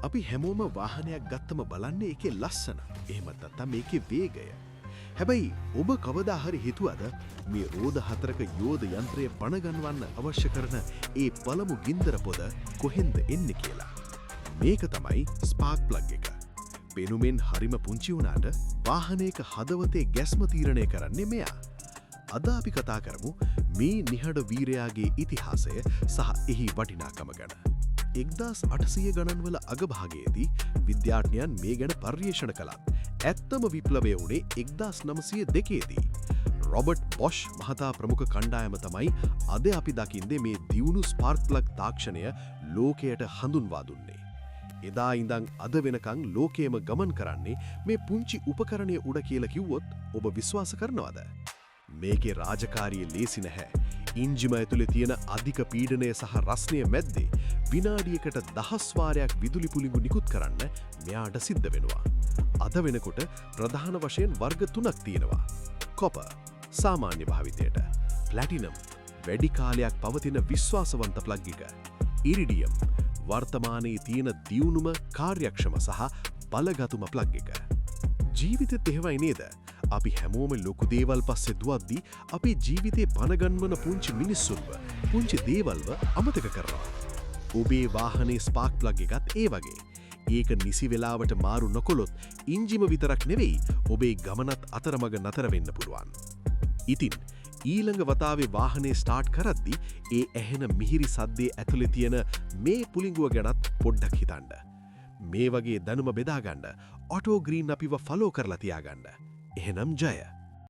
අපි හැමෝම වාහනයක් ගත්තම බලන්නේ ඒකේ ලස්සන. එහෙමත් නැත්නම් මේකේ වේගය. හැබැයි ඔබ කවදා හරි හිතුවද මේ රෝද හතරක යෝධ යන්ත්‍රය පණ ගන්වන්න අවශ්‍ය කරන ඒ පළමු ගින්දර පොද කොහෙන්ද එන්නේ කියලා? මේක තමයි ස්පාර්ක් ප්ලග් එක. පෙනුමෙන් හරිම පුංචි වුණාට වාහනයක හදවතේ ගැස්ම තීරණය කරන්නේ මෙයා. අද අපි කතා කරමු මේ නිහඬ වීරයාගේ ඉතිහාසය සහ එහි වටිනාකම ගැන. 1800 ගණන්වල අගභාගයේදී විද්‍යාඥයන් මේ ගැන පර්යේෂණ කළත් ඇත්තම විප්ලවය වුණේ 1902දී. රොබර්ට් බොෂ් මහතා ප්‍රමුඛ කණ්ඩායම තමයි අද අපි දකින්නේ මේ දියුණු ස්පාර්ක් ප්ලග් තාක්ෂණය ලෝකයට හඳුන්වා දුන්නේ. එදා ඉඳන් අද වෙනකන් ලෝකයේම ගමන් කරන්නේ මේ පුංචි උපකරණය උඩ කියලා කිව්වොත් ඔබ විශ්වාස කරනවද? මේකේ රාජකාරිය ලේසි නැහැ. ඉන්ජිම ඇතුලේ තියෙන අධික පීඩනය සහ රස්නය මැද්දේ විනාඩියකට 10 වාරයක් විදුලි පුළිඟු නිකුත් කරන්න මෙයාට සිද්ධ වෙනවා. අද වෙනකොට ප්‍රධාන වශයෙන් වර්ග 3ක් තියෙනවා. කොපර් සාමාන්‍ය භාවිතයට, ප්ලැටිනම් වැඩි කාලයක් පවතින විශ්වාසවන්ත ප්ලග් එක, ඉරිඩියම් වර්තමානයේ තියෙන දියුණුම කාර්යක්ෂම සහ බලගතුම ප්ලග් එක. ජීවිතෙත් එහෙමයි නේද? අපි හැමෝම ලොකු දේවල් පස්සේ දුවද්දී අපේ ජීවිතේ පනගන්වන පුංචි මිනිස්සුන්ව, පුංචි දේවල්ව අමතක කරනවා. ඔබේ වාහනේ ස්පාර්ක් ප්ලග් එකත් ඒ වගේ. ඒක නිසි වෙලාවට මාරු නොකොලොත් ඉන්ජිම විතරක් නෙවෙයි ඔබේ ගමනත් අතරමඟ නතර වෙන්න පුළුවන්. ඉතින් ඊළඟ වතාවේ වාහනේ ස්ටාර්ට් කරද්දී ඒ ඇහෙන මිහිරි සද්දේ ඇතුලේ තියෙන මේ පුළිඟුව ගැනත් පොඩ්ඩක් හිතන්න. මේ වගේ දැනුම බෙදාගන්න ඔටෝ ග්‍රීන් අපිව ෆලෝ කරලා තියාගන්න. එහෙනම් ජය.